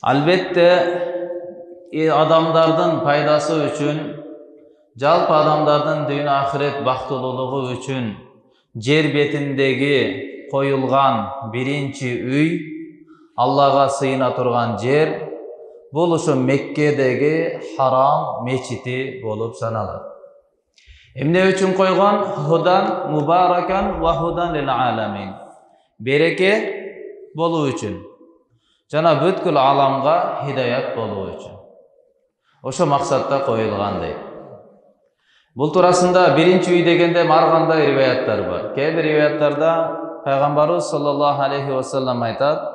Albatta, adamlardan paydası üçün, jalpı adamlardan dünya ahiret baxtılılığı üçün yer betindegi koyulgan birinci üy, Allah'a sıyına turgan yer, bul uşu Mekke'degi haram meçiti bolup sanalır. Emne üçün koygan hudan mubarakan ve hudan lil alamin. Bereke bolu üçün. Jana bütkül alamga hidayat bolu üçün. Oşo maksatda koyulganday. Bul turasında birinci üy degende marganda rivayatlar var. Kebir rivayatlarda Peygamberimiz sallallahu aleyhi ve sellem aytat,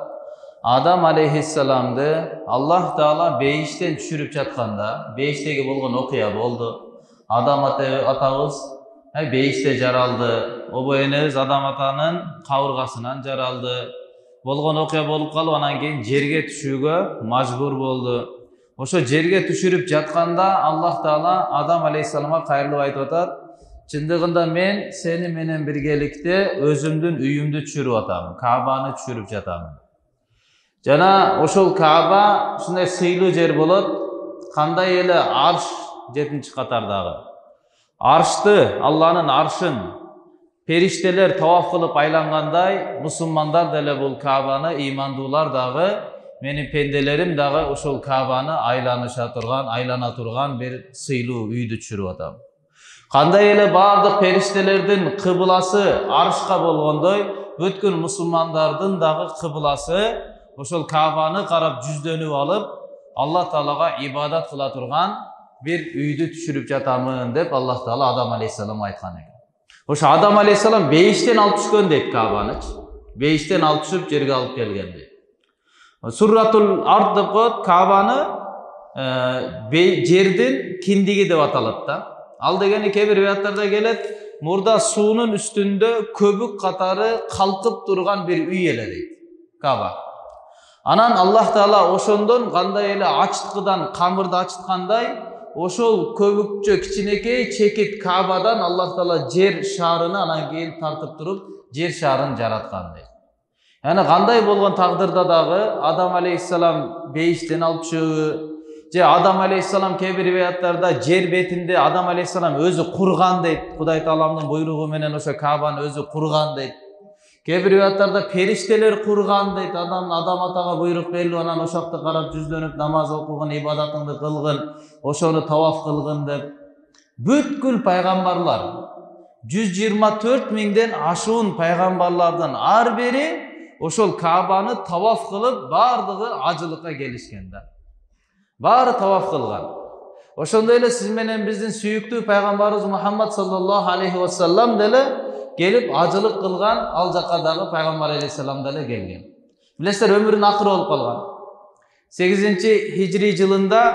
Adam aleyhisselamdı Allah Teala beyişten düşürüp çatkanda, beyişteki bulgun okuya boldu. Adam atağız beyişte jaraldı. O boyunuz adam atanın kavurgasından jaraldı. Bolgon okuya bolup kalıp anan keyin jerge düşүүгө majbur boldu. Oşo jerge düşürüp jatkanda Allah Teala Adam aleyhisselama kayırlıp aytıp atat. Çındığında men seni menen birgelikte özümdün üyümdü düşürüp atamın. Kaabany düşürüp jatamın. Jana oşol Kaaba şunday sыйлуу jer bolot. Kanday ele arş 7-ci katardagı. Arşты, Allah'ın arşın perişteler tawaf kılıp aylanganday, musulmanlar dele bul Kaabany, imandular dağı, menin pendelerim dağı oşol Kaabany aylana turgan bir sыйлуу üydü düşürüp atam. Kanday ele bardyk periştelerdin kıblası arşka bolgondoy, bütkün musulmandardın dağı kıblası oşol Kaabany karap жүздөнүп alıp Allah Teala'ga ibadat kıla turgan bir üydü düşürüp jatamın dep Allah Teala Adam aleyhisselam aytkan eken. Oşo Adam aleyhisselam beyişten alıp düşkön deyt Kaabany. Beyişten alıp düşüp jerge alıp kelgen deyt. Surratul Ard dep koyot, Kaabany jerdin kindigi dep atalat da. Al degeni kebir rivayatlarda gelet, murda suunun üstünde köbük katarı kalkıp durgan bir üy ele deyt. Kaaba. Anan Allah Teala oşondon kanday ele açtıkıdan kamırda açtıkanday oşol köbükçe kiçinekey çekit Kaabadan Allah Teala jer şarını anan keyin tartıp durup jer şarını jaratkanday. Yani kanday bolgon taqdırda dağı Adam aleyhisselam beyişten alıp çığı, Adam aleyhisselam kebir rivayatlarda jer betinde Adam aleyhisselam özü kurgan deyt. Kuday Taalamdın buyruğu menen oşo Kaabany özü kurgan deyt. Kebir rivayatlarda perişteler kurgan deyt. Adam ataga buyruk belli, anan oşakta karap жүздөнүp namaz okugun, ibadatыңды kılgın, oşonu tawaf kılgın dep. Bütkül paygambarlar 124 mingden aşuun paygambarlardan ar beri oşol Kaabany tawaf kılıp bardyğı acılıkka gelişkende. Bari tawaf kılgan. Oşonda ele siz menen bizdin süyüktүү paygambarыбыз Muhammed sallallahu aleyhi ve sellem dele gelip acılık kılgan, al jakadagı Peygamber aleyhisselam dele gelgen. Bilesler ömürün akırı olup kalgan. 8. Hicri yılında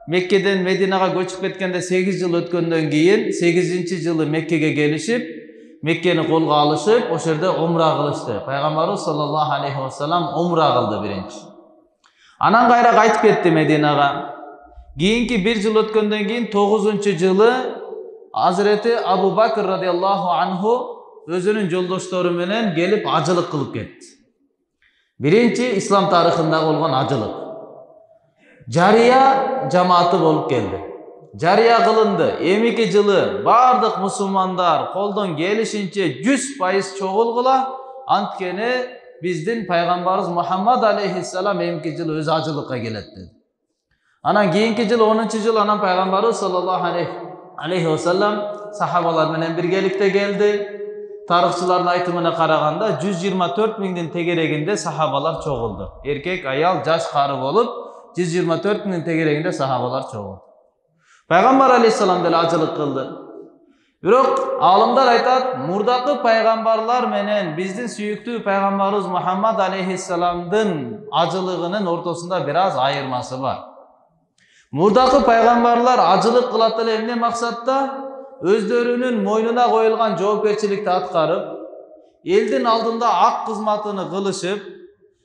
Mekke'den Medine'ga göçüp ketkende 8 yıl ötkөндөн keyin 8. yılı Mekke'ge gelişip Mekke'ni kolga alışıp o şerde umra kılıştı. Peygamberimiz sallallahu aleyhi ve sellem umra kıldı birinci. Anan gayra kaytıp ketti Medine'ga. Keyinki 1 yıl ötkөндөн keyin 9. yılı Hazreti Abu Bakr radıyallahu anhu özünün yoldaşları menen gelip acılık kılıp ketti. Birinci İslam tarihinde olgan acılık. Jariya cemaati bolup geldi. Jariya kılındı. Emiki yılı bardık musulmanlar koldan gelişince 100% çoğulgula antkeni bizdin Peygamberimiz Muhammed aleyhisselam emiki yılı öz acılıkka gelet dedi. Anan keyinki yıl 10. yıl anan Peygamberimiz sallallahu aleyhi ve sellem sahabalar menen birgelikte geldi. Tarıkçıların aytımına karaganda 124 mingden tegereginde sahabalar çoğuldu. Erkek, ayal, jaş karı bolup 124 mingden tegereginde sahabalar çoğuldu. Peygamber aleyhisselam dele acılık kıldı. Birok alımlar aytat, murdakı peygamberlar menen bizdin süyüktүү peygamberimiz Muhammed aleyhisselamdın acılığının ortasında biraz ayırması var. Murdakı peygamberlar acılık kılattılar emne maksatta? Özlerinin moynuna koyulgan joopkerçilikti atkarıp, eldin aldında ak kızmatını kılışıp,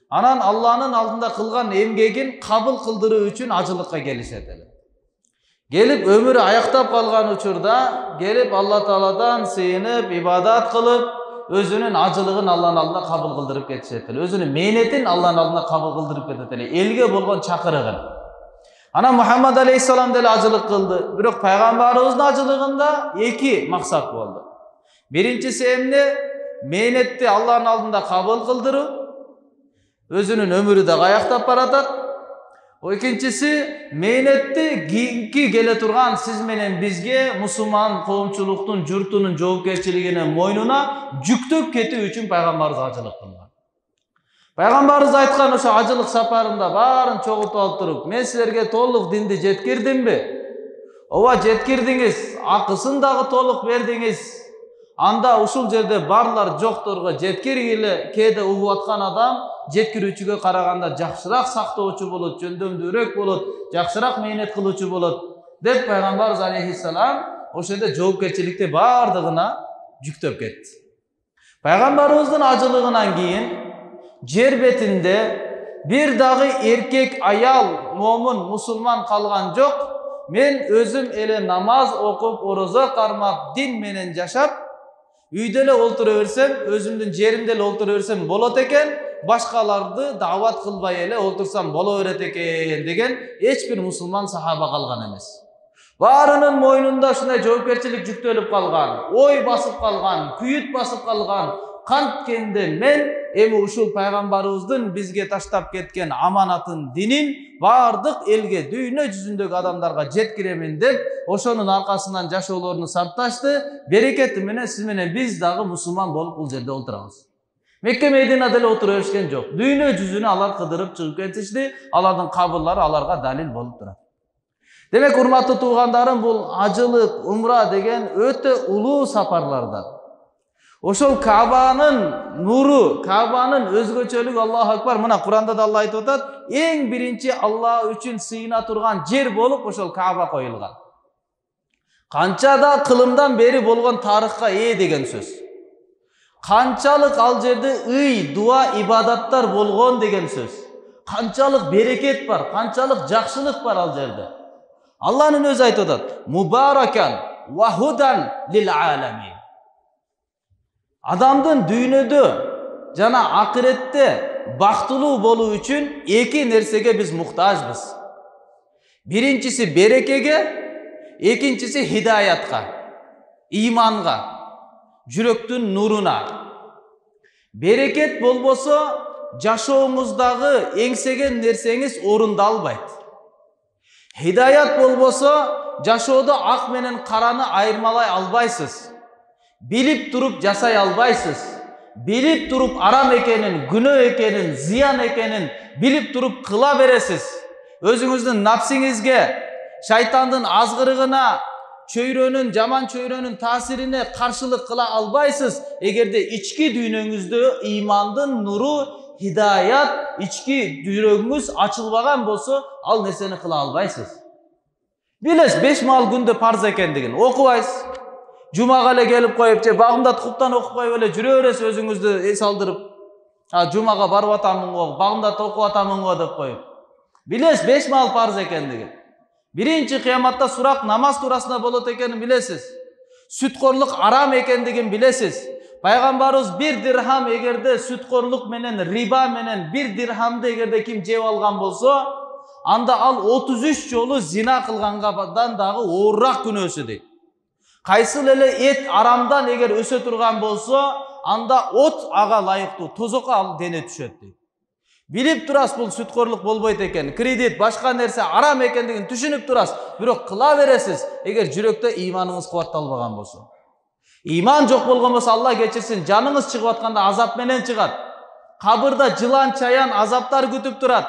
anan Allah'ın aldında kılgan emgegin kabul kıldırı üçün acılıkka gelişediler. Gelip ömürü ayaktap kalgan uçurda, gelip Allah Teala'dan sığınıp, ibadat kılıp, özünün acılığın Allah'ın aldına kabul kıldırıp ketişet ele. Özünün mehnetin Allah'ın aldına kabul kıldırıp ketişet ele. Elge bolgon çakırıgın. Ana Muhammed Aleyhisselam dele acılık kıldı. Biroq Peygamberimizin acılığında iki maksat oldu. Birincisi emne mehnetni Allah'ın aldında kabul kıldırıp, özünün ömürü de gayaktap baratat. O ikincisi mehnetni kiyinki gele turgan siz menen bizge Müslüman koomçuluktun jurtunun joopkerçiligini moynuna жүктөп кетүү үчүн Peygamberimiz acılık kılgan. Peygamberimiz aytkan oşo acılık saparında bарын çogultup alып turup, men sizlerge толук dindi жеткирдимби? Ооба жеткирдиңиz, акысын дагы толук бердиңиz. Анда ушул жерде барлар жокторго жеткиргиле кээде угуп аткан адам жеткирүүчүгө караганда жакшыраак сактоочу болот, жөндөмдүүрөөк болот, жакшыраак мээнет кылуучу болот деп Пайгамбарыбыз алейхиссалам ошондо жоопкерчиликти бардыгына жүктөп кетти. Пайгамбарыбыздын ажылыгынан кийин жер бетинде бир дагы эркек, аял, момун, мусулман калган жок. Мен өзүм эле намаз окуп, орозо кармап, дин менен жашап, үйдө эле олтура берсем, өзүмдүн жеримде эле олтура берсем болот экен, башкаларды дават кылбай эле олтурсам боло берет экен деген эч бир мусулман сахаба калган эмес. Баарынын мойнунда ушундай жоопкерчилик жүктөлүп калган, ой басып калган, күйүт басып калган. Канткенде мен эми ушул Пайгамбарыбыздын бизге таштап кеткен аманатын, динин бардык элге, дүйнө жүзүндөгү адамдарга жеткиремин деп, ошонун аркасынан жашоолорун сапташты. Берекети менен сиз менен биз дагы мусулман болуп бул жерде отурабыз. Мекке Мединада эле отура беришкен жок. Дүйнө жүзүнө алар кыдырып чыгып кетишти. Алардын кабырлары аларга далил болуп турат. Демек, урматтуу туугандарым, бул ажылык, умра деген өтө улуу сапарлардан. Ошол Кабанын нуру, Кабанын өзгөчөлүгү, Аллаху акбар, мына Куранда да Алла айтып атат, эң биринчи Алла үчүн сыйына турган жер болуп ошол Каба коюлган. Канча да кылымдан бери болгон тарыхка ээ деген сөз. Канчалык ал жерде ый, дуа, ибадаттар болгон деген сөз. Канчалык берекет бар, канчалык жакшылык бар ал жерде. Алланын өзү айтып атат: "Мубаракан ва худан лил аламин." Адамдын дүйнөдө жана акыретте бактылуу болуу үчүн эки нерсеге биз муктажбыз. Биринчиси берекеге, экинчиси хидаятка, иманга, жүрөктүн нуруна. Берекет болбосо жашооңуздагы эңсеген нерсеңиз орундалбайт. Хидаят болбосо жашоодо ак менен караны айырмалай албайсыз. Билип туруп жасай албайсыз. Билип туруп арам экенин, күнөө экенин, зыян экенин билип туруп кыла бересиз. Өзүңүздүн напсиңизге, шайтандын азгырыгына, чөйрөнүн, жаман чөйрөнүн таасирине каршылык кыла албайсыз. Эгерде ички дүйнөңүздө имандын нуру, хидаят, ички жүрөгүңүз ачылбаган болсо, ал нерсени кыла албайсыз. Билесиз, 5 маал күндө парз экендигин окубайсыз. Жумага эле келип коюп, же багымда куптан окупай эле жүрө бересиз, өзүңүздү эс алдырып. Жумага барып атамын го, багымда окуп атамын го деп коюп. Билесиз, 5 маал парз экендигин. Биринчи кыяматта сурак намаз туурасында болот экенин билесиз. Сүткорлук арам экендигин билесиз. Пайгамбарыбыз 1 дирхам эгерде сүткорлук менен, риба менен 1 дирхамды эгерде ким жеп алган болсо, анда ал 33 жолу зина кылгангадан дагы оорураак күнөөсү дейт. Кайсыл эле эт арамдан эгер өсө турган болсо, анда от ага лайыктуу, тозокко ал дене түшөт дейт. Билип турасыз, бул сүткорлук болбойт экен, кредит, башка нерсе арам экендигин түшүнүп турасыз, бирок кыла бересиз, эгер жүрөктө иманыңыз кубатталбаган болсо. Иман жок болгон болсо, Алла кечирсин, жаныңыз чыгып атканда азап менен чыгат. Кабырда жылан, чаян, азаптар күтүп турат.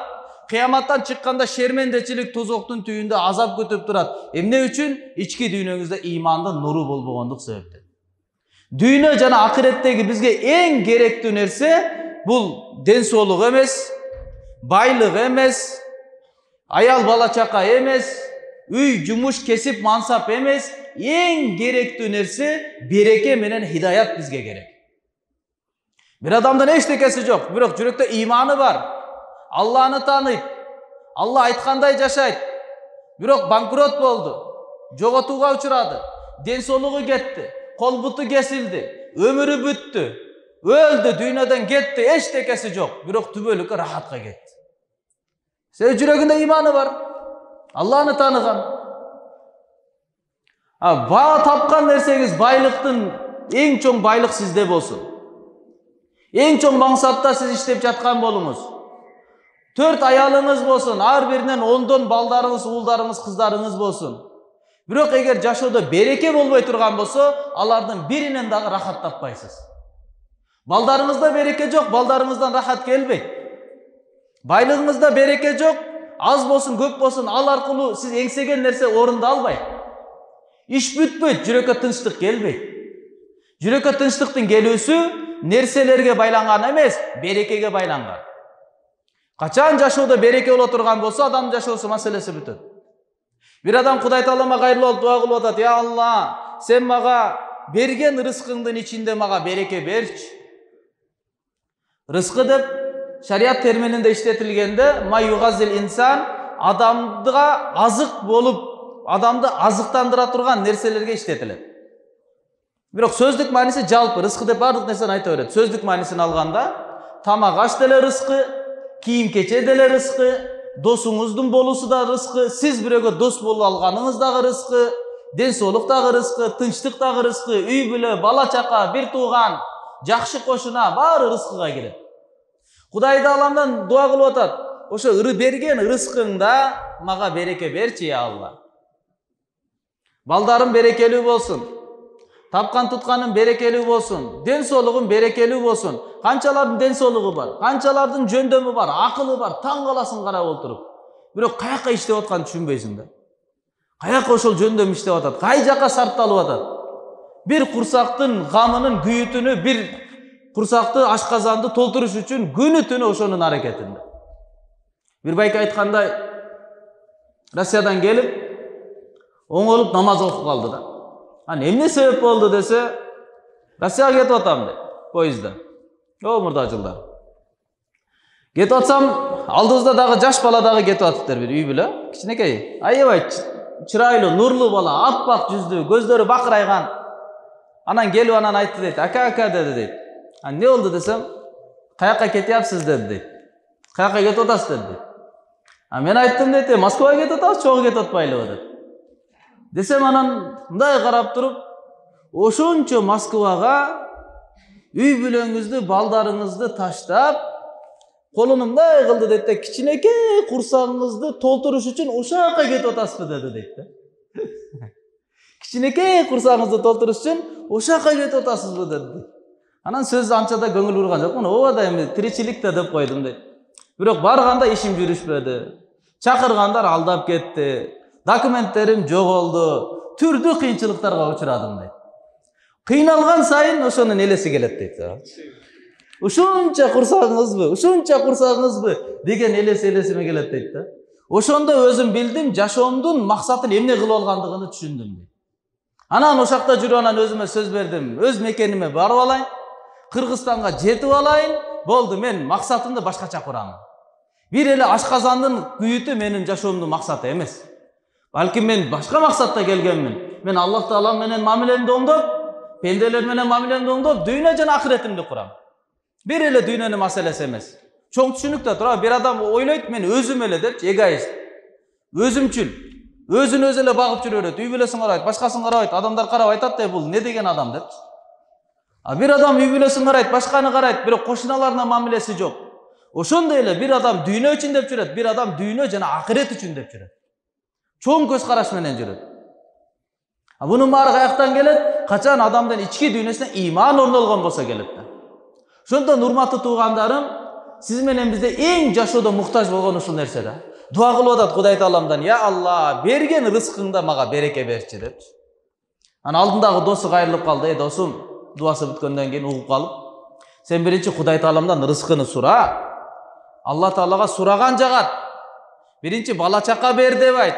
Кыяматтан чыкканда шермендечилик тозоктун түйүндө азап күтүп турат. Эмне үчүн? Ички дүйнөңүздө имандын нуру болбогондук себептен. Дүйнө жана акыреттеги бизге эң керектүү нерсе бул ден соолук эмес, байлык эмес, аял бала чака эмес, үй, жумуш, кесип, мансап эмес. Эң керектүү нерсе береке менен хидаят бизге керек. Бир адамдын эчтекеси жок, бирок жүрөктө иманы бар. Алланы таныйт, Алла айткандай жашайт, бирок банкрот болду, жоготууга учурады, ден соолугу кетти, кол буту кесилди, өмүрү бүттү, Öldü, dünyadan gitti, eştekesi yok. Bирок түбөлүккө рахатка кетти. Senin жүрөгүндө иманы бар. Allah'ını tanıgan. Bağ tapkan derseniz байлыктын эң чоң байлык sizde болsun. Эң чоң маңсатта siz иштеп жаткан болуңуз. 4 ayalınız болsun, ар биринен 10 балдарыңыз, уулдарыңыз, кыздарыңыз болsun. Бирок эгер жашоодо береке болбой турган болсо, алардын биринен дагы рахат таппайсыз. Балдарыңызда береке жок, балдарыңыздан рахат келбейт. Байлыгыңызда береке жок, аз болсун, көп болсун, ал аркылуу сиз эңсеген нерсе орунду албайт. Иш бүтпөйт, жүрөккө тынчтык келбейт. Жүрөккө тынчтыктын келүүсү нерселерге байланган эмес, берекеге байланган. Качан жашоодо береке боло турган болсо, адам жашоосу маселеси бүтөт. Бир адам Кудай Таалама кайрылып алып дуа кылып атат: "Я Алла, сен мага берген рызкыңдын ичинде мага береке берчи." Рызкы деп шариат термининде иштетилгенде майюгазил инсан адамга азык болуп, адамды азыктандыра турган нерселерге иштетилет. Бирок сөздүк мааниси жалпы, рызкы деп бардык нерсени айта берет. Сөздүк маанисин алганда тамак аш деле рызкы, кийим кече деле рызкы, досуңуздун болуусу да рызкы, сиз бирөөгө дос болуп алганыңыз дагы рызкы, ден соолук дагы рызкы, тынчтык дагы рызкы, үй бүлө, бала чака, бир тууган, жакшы кошуна баары рызкыга кирет. Кудай Тааламдан дуа кылып атат: "Ошо берген рызкыңда мага береке берчи, я Алла. Балдарым берекелүү болсун, тапкан тутканым берекелүү болсун, ден соолугум берекелүү болсун." Канчалардын ден соолугу бар, канчалардын жөндөмү бар, акылы бар, таң каласың карап отуруп. Бирок каяка иштеп атканын түшүнбөйсүң да. Каяка ошол жөндөм иштеп атат, кай жака сарпталып атат. Бир курсактын гамынын, күйүтүнү, бир курсакты, ашказанды толтуруш үчүн күнү түнү ошонун аракетинде. Бир байке айткандай, Россиядан келип, оңолуп намаз окуп калды да. Эмне себеп болду десе, Россияга кетип атам дейт, поездда. Мурда жылдар. Кетип атсам, алдыбызда дагы жаш бала дагы кетип атыптыр, бир үй бүлө. Кичинекей, аябай чырайлуу, нурлуу бала, аппак жүздүү, көздөрү бакырайган. Анан келип анан айтты дейт: "Ака деди дейт. Эмне болду десем, каяка кетиапсыз деди дейт. Каяка кетип атасыз деди. Мен айттым дейт: "Москвага кетип атабыз, чогуу кетип атпайлыбы" деп. Десем анан мындай карап туруп, ошончо Москвага үй бүлөңүздү, балдарыңызды таштап, колуну мындай кылды дейт да, кичинекей курсагыңызды толтуруш үчүн ошол жака кетип атасызбы деди дейт да. Кичинекей курсагыңызды толтуруш үчүн ошол жака кетип атасызбы деди. Анан сөз анча да көңүл бурган жокмун. Ооба да эми тиричилик да деп койдум дейт. Бирок барганда ишим жүрүшпөдү. Чакыргандар алдап кетти. Документтерим жоголду. Түрдүү кыйынчылыктарга учурадым дейт. Кыйналган сайын ошонун элеси келет дейт. Ушунча курсагыңызбы деген элесиме келет дейт да. Ошондо өзүм билдим, жашоомдун максатын эмне кылып алгандыгын түшүндүм дейт. Анан ошакта жүрүп анан өзүмө сөз бердим. Өз мекениме барып алайын, Кыргызстанга жетип алайын, болду, мен максатымды башкача курам. Бир эле ашказандын күйүтү менин жашоомдун максаты эмес. Балким мен башка максатта келгенмин. Мен Аллах Таала менен мамилемди оңдоп, пенделер менен мамилемди оңдоп, дүйнө жана ахиретимди курам. Бир эле дүйнөнүн маселеси эмес. Чоң түшүнүктө тура бир адам ойлойт, мен өзүм эле депчи, эгоист. Өзүмчүл. Өзүн өзү эле багып жүрө берет. Үй бүлөсүн карабайт, башкасын карабайт. Адамдар карап айтат да, бул не деген адам депчи. Бир адам үй бүлөсүн карайт, башканы карайт, бирок кошуналарына мамилеси жок. Ошондой эле бир адам дүйнө үчүн деп жүрөт, бир адам дүйнө жана ахирет үчүн деп жүрөт. Чоң көз караш менен жүрөт. Бунун баары каяктан келет? Качан адамдын ички дүйнөсүнө иман орнолгон болсо келет да. Ошондон урматтуу туугандарым, сиз менен бизде эң жашоодо муктаж болгон ушул нерсе да. Дуа кылып атат Кудай Тааламдан: "Я Алла, берген рызкыңда мага береке берчи" деп. Анан алдындагы досу кайрылып калды: "Досум", дуасы бүткөндөн кийин угуп калып, "Сен биринчи Кудай Тааламдан рызкыны сура. Алла Таалага сураган жагат. Биринчи бала чака бер деп айт,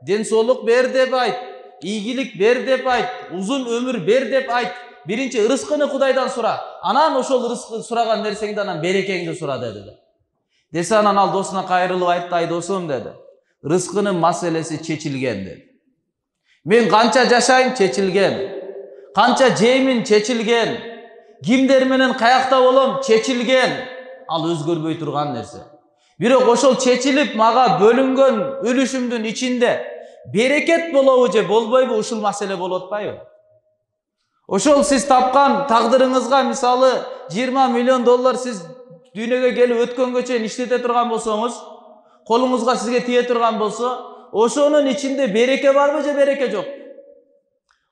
ден соолук бер деп айт, ийгилик бер деп айт, узун өмүр бер деп айт. Биринчи рызкыны Кудайдан сура. Анан ошол рызкы сураган нерсеңди анан берекеңди сура" деди. Десе анан ал досуна кайрылып айтты: "Ай досум" деди, "рызкынын маселеси чечилген" деди. "Мен канча жашайм чечилген, канча жеймин чечилген, кимдер менен каякта болом чечилген, ал өзгөрбөй турган нерсе. Бирок ошол чечилип мага бөлүнгөн үлүшүмдүн ичинде берекет болобу же болбойбу, ушул маселе болуп атпайбы? Ошол сиз тапкан тагдырыңызга мисалы 20 миллион доллар сиз дүйнөгө келип өткөнгө чейин иштете турган болсоңуз, колуңузга сизге тие турган болсо, ошонун ичинде береке барбы же береке жок?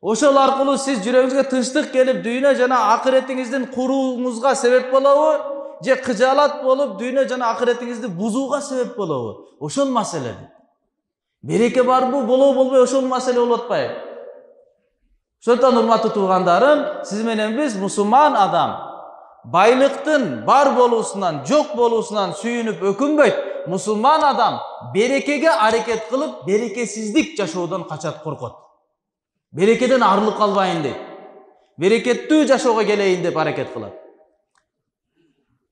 Ошол аркылуу сиз жүрөгүңүзгө тынчтык келип, дүйнө жана акыретиңиздин курууңузга себеп болобу, же кыжаалат болуп, дүйнө жана акыретиңизди бузууга себеп болобу? Ошол маселе. Береке барбы, болобу, болбой, ошол маселе болуп атпайбы? Ошондон урматтуу туугандарым, сиз менен биз мусулман адам байлыктын бар болуусунан, жок болуусунан сүйүнүп өкүнбөйт. Мусулман адам берекеге аракет кылып, берекесиздик жашоодон качат, коркот. Берекеден арылып калбайын дейт. Берекеттүү жашоого келейин деп аракет кылат.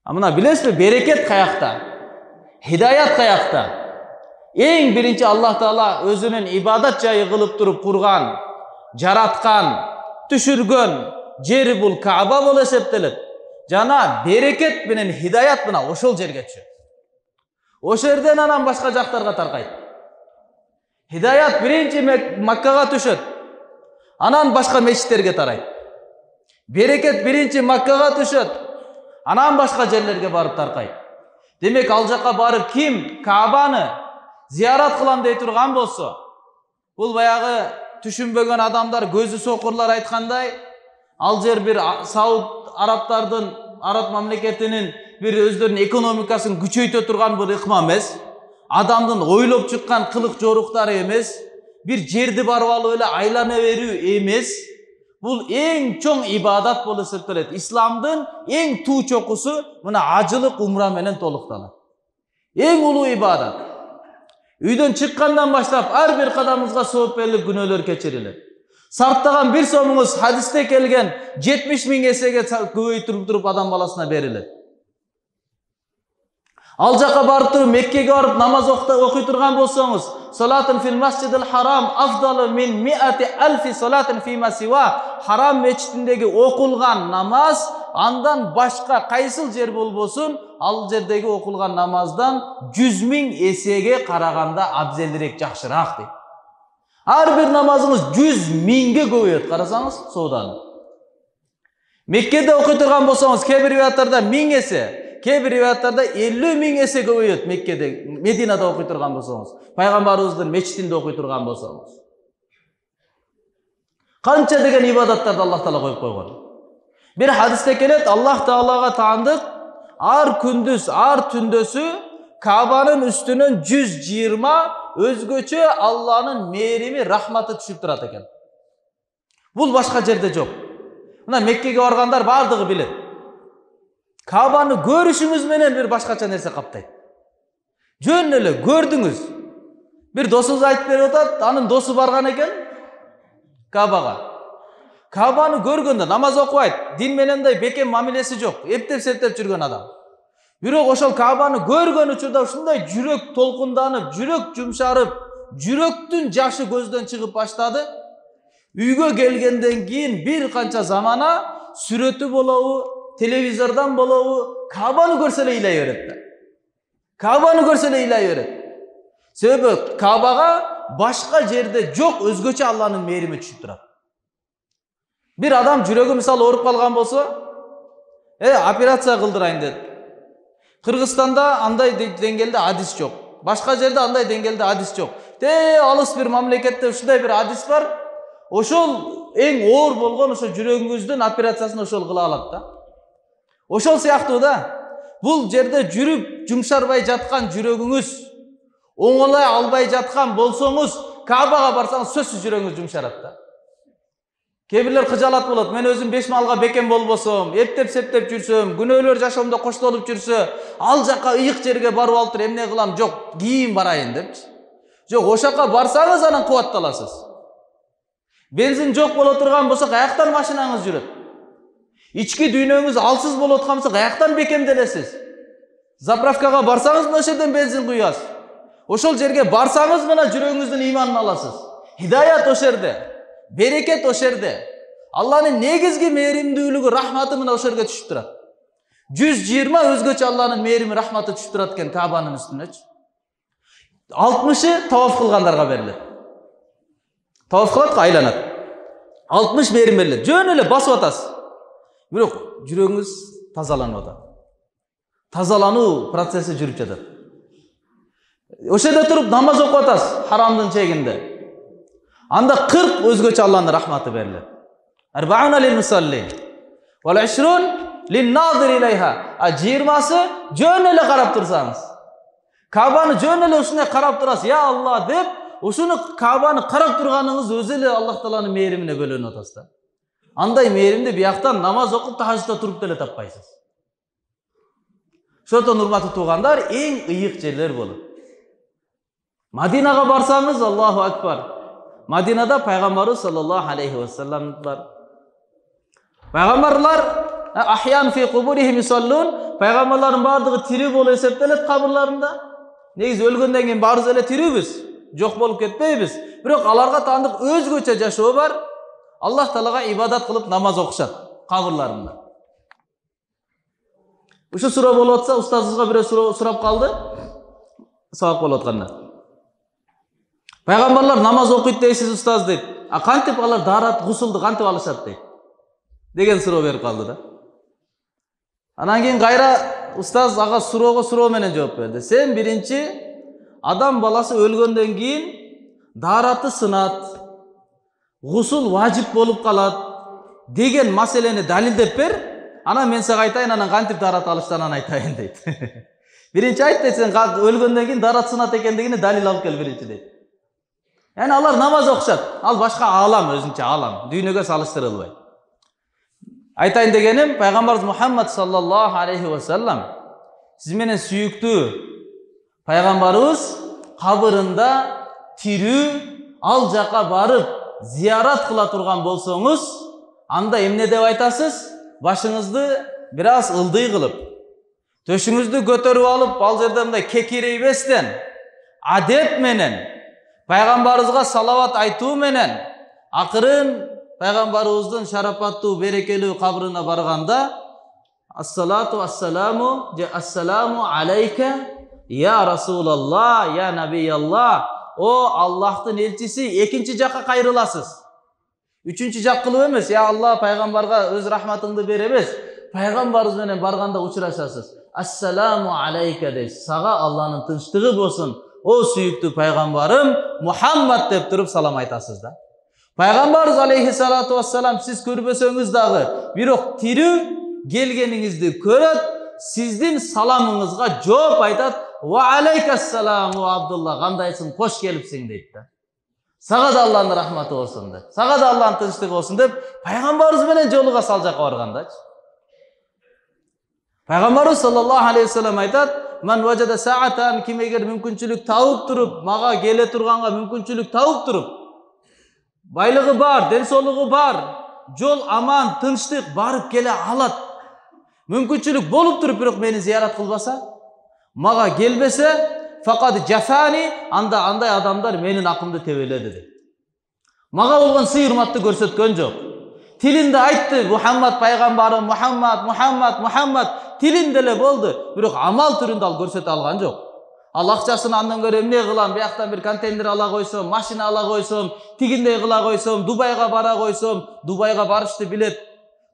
Мына билесизби, берекет каякта? Хидаят каякта? Эң биринчи Аллах Таала өзүнүн ибадат жайы кылып туруп курган, жараткан, түшүргөн жери бул Кааба болуп эсептелет. Жана берекет менен хидаят мына ошол жерге түшөт. Ошол жерден анан башка жактарга таркайт. Хидаят биринчи Маккага түшөт. Анан башка мечиттерге тарайт. Берекет биринчи Маккага түшөт. Анан башка жерлерге барып таркайт. Демек ал жака барып ким Каабаны зиярат кылам дей турган болсо, бул баягы түшүнбөгөн адамдар, көзү сокурлар айткандай, ал жер бир Сауд арабтардын, араб мамлекетинин бир өздөрүнүн экономикасын күчөйтө турган бир ыкма эмес, адамдын ойлоп чыккан кылык жоруктары эмес, бир жерди барып алып эле айлана берүү эмес. Бул эң чоң ибадат болуп эсептелет. Исламдын эң туу чокусу мына ажылык умра менен толукталат. Эң улуу ибадат. Үйдөн чыккандан баштап ар бир кадамыңызга сооп берилип күнөөлөр кечирилет. Сарптаган бир сомуңуз хадисте келген 70 000 эсеге көбөйтүрүп туруп адам баласына берилет. Ал жака барып туруп Меккеге барып намаз окуй турган болсоңуз, салатын фил масжидил харам афдалу мин 100,000 салатын фима сива. Харам мечитиндеги окулган намаз андан башка кайсыл жер болбосун, ал жердеги окулган намаздан 100 000 эсеге караганда абзелирээк, жакшыраак дейт. Ар бир намазыңыз 100 000ге көбөйөт, карасаңыз сооданы. Меккеде окуй турган болсоңуз, кээ бир риваяттарда 1000 эсе, кээ бир риваяттарда 50 000 эсе көбөйөт Меккеде, Мединада окуй турган болсоңуз, пайгамбарыбыздын мечитинде окуй турган болсоңуз. Канча деген ибадаттарды Аллах Таала коюп койгон. Бир хадисте келет, Аллах Таалага таандык ар күндүз, ар түндөсү Каабанын үстүнөн 120 өзгөчө Алланын мээрими, рахматы түшүп турат экен. Бул башка жерде жок. Мына Меккеге баргандар бардыгы билет. Каабаны көрүшүңүз менен бир башкача нерсе каптайт. Жөн эле көрдүңүз. Бир досубуз айтып берип атат, анын досу барган экен Каабага. Каабаны көргөндө намаз окубайт, дин менен мындай бекем мамилеси жок, эптеп-септеп жүргөн адам. Бирок ошол Каабаны көргөн учурда ушундай жүрөк толкунданып, жүрөк жумшарып, жүрөктүн жашы көздөн чыгып баштады. Үйгө келгенден кийин бир канча замана сүрөтү болобу, телевизордон болобу, Каабаны көрсө эле ыйлай берет да. Каабаны көрсө эле ыйлай берет. Себеби Каабага башка жерде жок өзгөчө Алланын мээрими түшүп турат. Бир адам жүрөгү мисалы ооруп калган болсо, операция кылдырайын деді. Кыргызстанда андай деңгээлде адис жок. Башка жерде андай деңгээлде адис жок. Алыс бир мамлекетте ушундай бир адис бар. Ошол эң оор болгон ошо жүрөгүңүздүн операциясын ошол кыла алат да. Ошол сыяктуу да. Бул жерде жүрүп жумшарбай жаткан жүрөгүңүз, оңолой албай жаткан болсоңуз, Каабага барсаңыз сөзсүз жүрөгүңүз жумшарат да. Кебирлер кыжалат болот. Мен өзүм 5 малга бекем болбосом, эптеп-септеп жүрсөм, күнөөлөр жашоомдо коштолуп жүрсө, ал жака ыйык жерге барып алып туруп эмне кылам? Жок, кийин барайын депчи. Жок, ошака барсаңыз анан кубатталасыз. Бензин жок боло турган болсо, каяктан машинаңыз жүрөт? Ички дүйнөңүз алсыз боло аткан болсо, каяктан бекемделесиз? Заправкага барсаңыз мына жерден бензин куясыз. Ошол жерге барсаңыз мына жүрөгүңүздүн ыйманын аласыз. Хидаят ошол жерде. Берекет ошол жерде. Allah'ın negizgi mehrimdүүлүgü, rahmatı mına ошо жерге түшүп турат. 120 өзгөчө Allah'ın mehrimi, rahmatı түшүп турат экен Кабанын үстүнөчү. 60'ы таваф кылгандарга берилет. Таваф кылат, айланат. 60 мээрим берилет. Жөн эле басып атасыз. Бирок жүрөгүңүз тазаланып атат. Тазалануу процесси жүрүп жатат. Ошо жерде туруп намаз окуп атасыз, харамдын чегинде. Анда 40 өзгөчө Allah'ın рахматы берилет. 40 lil musallin wal 20 lin nazir ilayha. 20'сы жөн эле карап турсаңыз. Кабаны жөн эле ушундай карап турасыз. Я Allah деп, ушуну Кабаны карап турганыңыз өзү эле Аллах Тааланын мээримине бөлөнүп атасыз да. Андай мээримди бияктан намаз окуп тахажжудда туруп деле таппайсыз. Ошондон урматтуу туугандар, эң ыйык жерлер болот. Мадинага барсаңыз, Аллаху акбар. Мадинада пайгамбарыбыз саллаллаху алейхи ва саллам бар. Пайгамбарлар ахян фи кубурихим юсаллун, пайгамбарлардын бардыгы тирүү болуп эсептелет кабырларында. Негизи өлгөндөн кийин баарыбыз эле тирүүбүз, жок болуп кетпейбиз. Бирок аларга таандык өзгөчө жашоо бар. Аллах Таалага ибадат кылып намаз окушат кабырларында. Ушу суроо болуп атса, устазыбызга бирөө сурап калды. Сабак болуп атканда. Пайгамбарлар намаз окуйт дейсиз устаз дейт. А кантип алар даарат, гусулду кантип алышат дейт. Деген суроо берип калды да. Анан кийин кайра устаз ага суроого суроо менен жооп берди. Сен биринчи адам баласы өлгөндөн кийин даараты сынат, гусул важип болуп калат деген маселени далилдеп бер. Анан мен сага айтайын, анан кантип даарат алыштан айтайын дейт. Биринчи айт дейт, сен өлгөндөн кийин даарат сынат экендигине далил алып кел биринчи дейт. Yani alар намаз окушат. Ал башка алам, өзүнчө алам. Дүйнөгө салыштырылбай. Айтайын дегеним, пайгамбарыбыз Мухаммад саллаллаху алейхи ва саллам сиз менен сүйүктүү пайгамбарыбыз кабырында тирүү, ал жака барып зиярат кыла турган болсоңуз, анда эмне деп айтасыз? Башыңызды бир аз ылдый кылып, төшүңүздү көтөрүп алып, ал жерде мындай кекирейбестен, адеп менен пайгамбарыбызга салават айтуу менен акырын пайгамбарыбыздын шарапаттуу берекелүү кабрына барганда ассалату ассаламу же ассаламу алейка я Расулаллах, я Набияллах, о Аллахтын элчиси, экинчи жакка кайрыласыз. Үчүнчү жак кылып эмес, я Аллах пайгамбарга өз рахматыңды бер эмес, пайгамбарыбыз менен барганда учурашасыз. Ассаламу алейка дейсиз. Сага Аллахнын тынчтыгы болсун, о сүйүктүү пайгамбарым Мухаммад деп туруп салам айтасыз да. Пайгамбарыбыз алейхиссалату вассалам сиз көрбөсөңүз дагы, бирок тирүү келгениңизди көрөт, сиздин саламыңызга жооп айтат. Ва алейкассаламу Абдулла, кандайсың, кош келипсиң дейт да. Сага да Аллахнын рахматы болсун деп, сага да Аллахнын тынчтыгы болсун деп пайгамбарыбыз менен жолуга сал жакка баргандачы. Пайгамбарыбыз саллаллаху алейхи ва саллам айтат: "Ман важада саатан", ким эгер мүмкүнчүлүк тауып туруп, мага келе турганга мүмкүнчүлүк тауып туруп, байлыгы бар, ден соолугу бар, жол аман, тынчтык барып келе алат. Мүмкүнчүлүк болуп туруп, бирок мени зиярат кылбаса, мага келбесе, факат жафани, анда андай адамдар менин акымды тебеледи дейт. Мага болгон сый урматты көрсөткөн жок. Тилинде айтты Мухаммад пайгамбарым, Мухаммад, Мухаммад, Мухаммад, тилинде эле болду, бирок амал түрүндө ал көрсөтө алган жок. Ал акчасын андан көрө эмне кылам, бияктан бир контейнер ала койсом, машина ала койсом, тигиндей кыла койсом, Дубайга бара койсом, Дубайга барышты билет,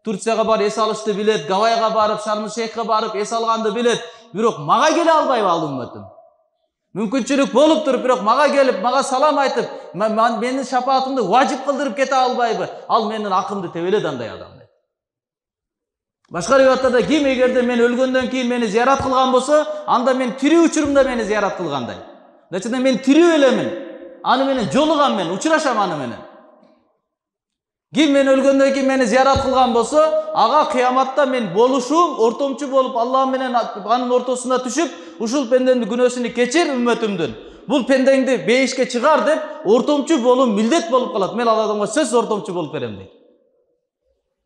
Турцияга барып эс алышты билет, Гавайга барып, Шарм-Шейхке барып эс алганды билет, бирок мага келе албайбы ал үммөтүм? Мүмкүнчүлүк болуп туруп, бирок мага келип, мага салам айтып, менин шапаатымды важип кылдырып кете албайбы? Ал менин акымды тебеледи андай адам. Башка риваяттарда ким эгерде мен өлгөндөн кийин мени зиярат кылган болсо, анда мен тирүү учурумда мени зиярат кылгандай. Значит, мен тирүү элемин. Аны менен жолугам, мен учурашам аны менен. Ким мен өлгөндөн кийин мени зиярат кылган болсо, ага кыяматта мен болушум, ортомчу болуп Аллах менен анын ортосуна түшүп, ушул пенденин күнөөсүн кечир үммөтүмдүн. Бул пендеңди бейишке чыгар деп, ортомчу болуп милдет болуп калат. Мен ал адамга сөзсүз ортомчу болуп берем дейт.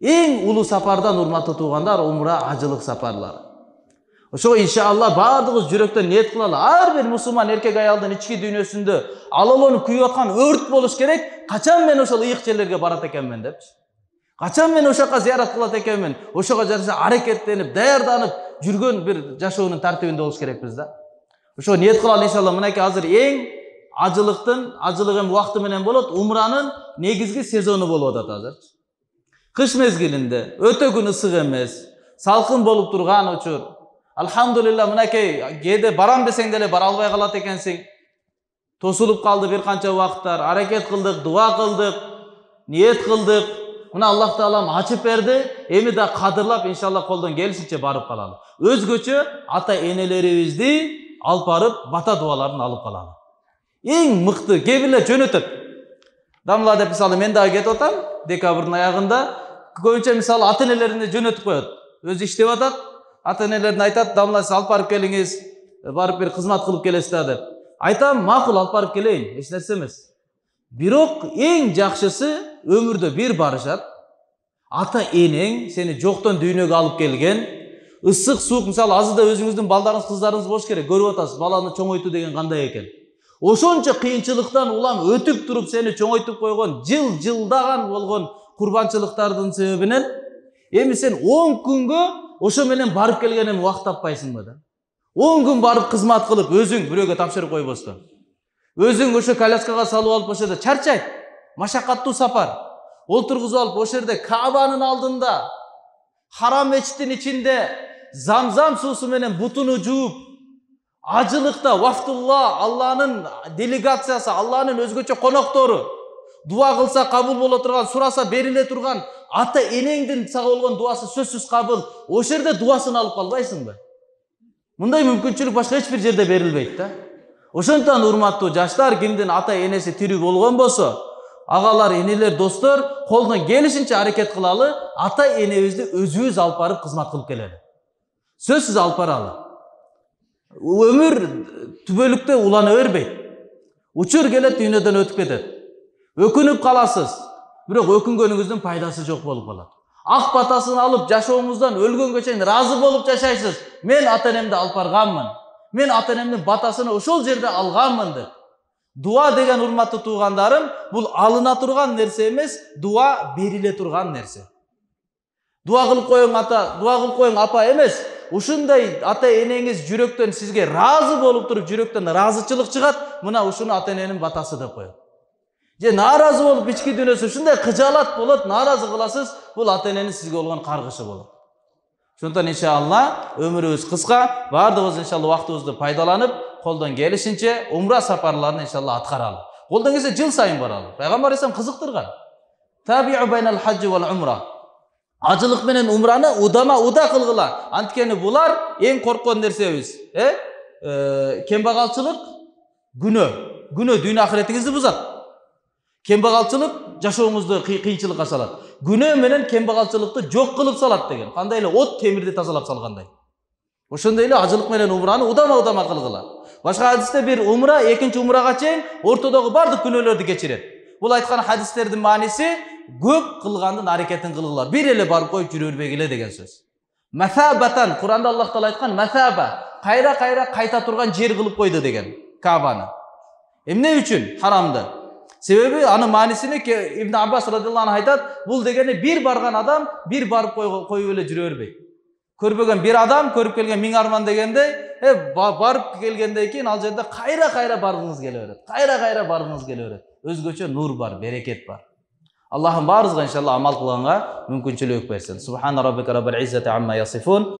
Эң улуу сапардан урматтуу туугандар, умра, ажылык сапарлары. Ошого иншалла баардыгыбыз жүрөктөн ниет кылалы. Ар бир мусулман эркек аялдын ички дүйнөсүндө алаланып күйүп аткан өрт болуш керек. Качан мен ошол ыйык жерлерге барат экенмин депчи. Качан мен ошока зыярат кылат экенмин, ошого жараша аракеттенип, даярданып жүргөн бир жашоонун тартибинде болуш керекпиз да. Ошо ниет кылалы иншалла. Мынакей азыр эң ажылык эми убакыты менен болот. Умранын негизги сезону болуп атат азыр. Кыш мезгилинде өтө күн ысык эмес, салкын болуп турган учур. Алхамдулилла, мынакей кээде барам десең деле бара албай калат экенсиң. Тосулуп калды бир канча убакыттар, аракет кылдык, дуа кылдык, ниет кылдык. Мына Аллах Таалам ачып берди. Эми да кадырлап иншалла колдон келишинче барып калалы. Өзгөчө ата энелерибизди алып барып бата дуаларын алып калалы. Эң мыкты кебиле жөнөтөт. Дамла деп мисалы мен дагы кетип атам, декабрдын аягында көбүнчө мисалы ата энелерине жөнөтүп коет. Өзү иштеп атат, ата энелерине айтат, дамла сиз алып барып келиңиз, барып бир кызмат кылып келесиз да деп. Айтам, макул алып барып келейин, эч нерсе эмес. Бирок эң жакшысы өмүрдө бир барышат. Ата энең сени жоктон дүйнөгө алып келген, ысык суук мисалы азырда өзүңүздүн балдарыңыз, кыздарыңыз болуш керек. Көрүп атасыз, баланы чоңойтуу деген кандай экен. Ошончо кыйынчылыктан улам өтүп туруп сени чоңойтуп койгон, жылдаган болгон курбанчылыктардын себебинен эми сен 10 күнгө ошо менен барып келгенине убакыт таппайсыңбы да? 10 күн барып кызмат кылып, өзүң бирөөгө тапшырып койбостон. Өзүң ошо коляскага салып алып ошо жерде чарчайт. Машакаттуу сапар. Олтургузуп алып ошо жерде Каабанын алдында, Харам мечиттин ичинде замзам суусу менен бутуну жууп, ажылыкта вафтулла, Алланын делегациясы, Алланын өзгөчө коноктору дуа кылса кабыл боло турган, сураса бериле турган, ата энеңдин сага болгон дуасы сөзсүз кабыл. Ошо жерде дуасын алып калбайсыңбы? Мындай мүмкүнчүлүк башка эч бир жерде берилбейт да. Ошондон урматтуу жаштар, кимдин ата энеси тирүү болгон болсо, агалар, энелер, достор, колдон келишинче аракет кылалы, ата энебизди өзүбүз алып барып кызмат кылып келели. Сөзсүз алып баралы. Өмүр түбөлүктө улана бербейт. Учур келет, дүйнөдөн өтүп кетет. Өкүнүп каласыз, бирок өкүнгөнүңүздүн пайдасы жок болуп калат. Ак батасын алып жашоомуздан өлгөнгө чейин ыраазы болуп жашайсыз. Мен ата энемди алып барганмын. Мен ата энемдин батасын ошол жерде алганмын деп. Дуа деген урматтуу туугандарым, бул алына турган нерсе эмес, дуа бериле турган нерсе. Дуа кылып коюң ата, дуа кылып коюң апа эмес. Ушундай ата энеңиз жүрөктөн сизге ыраазы болуп туруп, жүрөктөн ыраазычылык чыгат, мына ушуну ата эненин батасы деп коет. Же нааразы болуп ички дүйнөсү ушундай кыжаалат болот, нааразы кыласыз, бул ата эненин сизге болгон каргышы болот. Ошондон иншалла өмүрүбүз кыска, баардыгыбыз иншалла убактыбызды пайдаланып, колдон келишинче умра сапарларын иншалла аткаралы. Колдон келсе жыл сайын баралы. Пайгамбар алейхисалам кызыктырган. Табиу байнал хаджи вал умра. Ажылык менен умраны удама кылгыла. Анткени булар эң корккон нерсебиз. Кембагалчылык күнөө дүйнө ахиретиңизди бузат. Кембагалчылык жашооңузду кыйынчылыкка салат. Күнөө менен кембагалчылыкты жок кылып салат деген. Кандай эле от темирди тазалап салгандай. Ошондой эле ажылык менен умраны удама кылгыла. Башка хадисте бир умра экинчи умрага чейин ортодогу бардык күнөөлөрдү кечирет. Бул айткан хадистердин мааниси көп кылгандын аракетин кылгыла. Бир эле барып коюп жүрө бербегиле деген сөз. Масабатан, Куранда Аллах Таала айткан масаба, кайра кайта турган жер кылып койду деген Каабаны. Эмне үчүн харамды? Себеби анын маанисини Ибн Аббас радhiyallahu anh айтат, бул дегени бир барган адам бир барып коюп эле жүрө бербейт. Көрбөгөн бир адам көрүп келген 1000 арман дегендей, барып келгенден кийин ал жерде кайра баргыңыз келе берет. Кайра баргыңыз келе берет. Өзгөчө нур бар, берекет бар. Аллахым баарыбызга иншалла амал кылганга мүмкүнчүлүк берсин. Субхана раббика раббил иzzati amma yasifun.